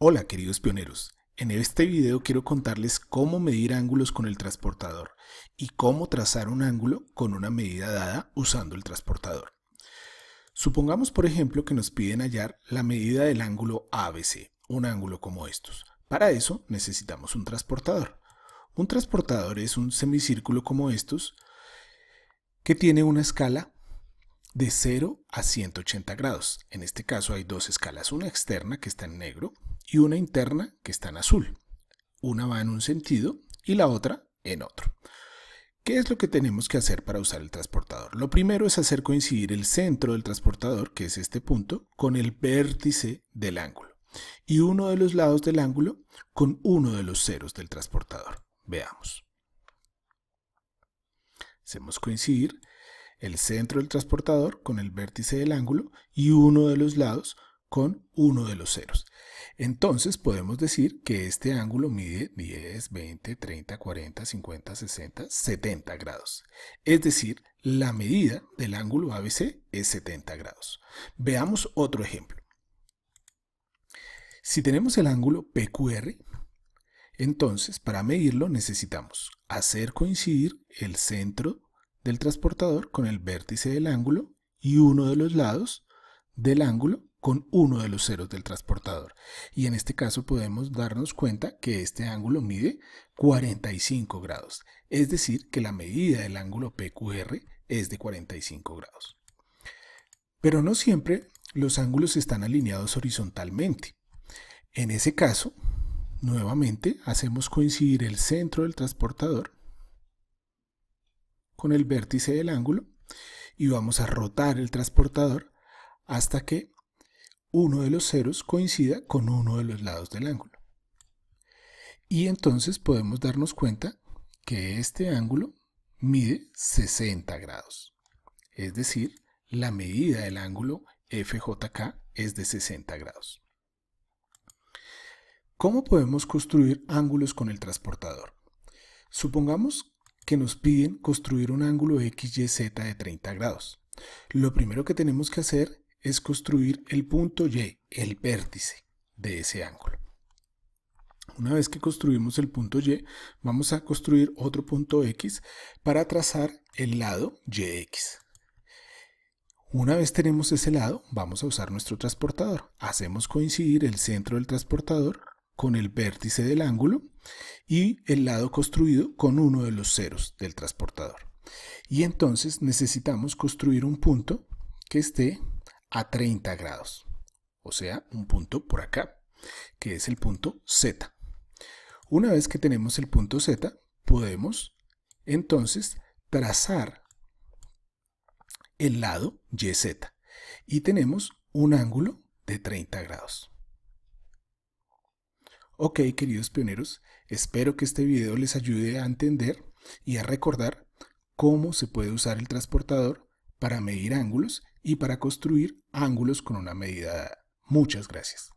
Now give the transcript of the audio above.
Hola queridos pioneros, en este video quiero contarles cómo medir ángulos con el transportador y cómo trazar un ángulo con una medida dada usando el transportador. Supongamos por ejemplo que nos piden hallar la medida del ángulo ABC, un ángulo como estos. Para eso necesitamos un transportador. Un transportador es un semicírculo como estos que tiene una escala de 0 a 180 grados. En este caso hay dos escalas, una externa que está en negro y una interna que está en azul. Una va en un sentido y la otra en otro. ¿Qué es lo que tenemos que hacer para usar el transportador? Lo primero es hacer coincidir el centro del transportador, que es este punto, con el vértice del ángulo y uno de los lados del ángulo con uno de los ceros del transportador. Veamos. Hacemos coincidir el centro del transportador con el vértice del ángulo y uno de los lados con uno de los ceros. Entonces podemos decir que este ángulo mide 10, 20, 30, 40, 50, 60, 70 grados. Es decir, la medida del ángulo ABC es 70 grados. Veamos otro ejemplo. Si tenemos el ángulo PQR, entonces para medirlo necesitamos hacer coincidir el centro del transportador con el vértice del ángulo y uno de los lados del ángulo con uno de los ceros del transportador. Y en este caso podemos darnos cuenta que este ángulo mide 45 grados. Es decir, que la medida del ángulo PQR es de 45 grados. Pero no siempre los ángulos están alineados horizontalmente. En ese caso, nuevamente hacemos coincidir el centro del transportador con el vértice del ángulo y vamos a rotar el transportador hasta que uno de los ceros coincida con uno de los lados del ángulo. Y entonces podemos darnos cuenta que este ángulo mide 60 grados. Es decir, la medida del ángulo FJK es de 60 grados. ¿Cómo podemos construir ángulos con el transportador? Supongamos que nos piden construir un ángulo XYZ de 30 grados. Lo primero que tenemos que hacer es construir el punto Y, el vértice de ese ángulo. Una vez que construimos el punto Y, vamos a construir otro punto X para trazar el lado YX. Una vez tenemos ese lado, vamos a usar nuestro transportador. Hacemos coincidir el centro del transportador con el vértice del ángulo y el lado construido con uno de los ceros del transportador. Y entonces necesitamos construir un punto que esté a 30 grados, o sea, un punto por acá, que es el punto Z. Una vez que tenemos el punto Z, podemos entonces trazar el lado YZ y tenemos un ángulo de 30 grados. Ok, queridos pioneros, espero que este video les ayude a entender y a recordar cómo se puede usar el transportador para medir ángulos y para construir ángulos con una medida dada. Muchas gracias.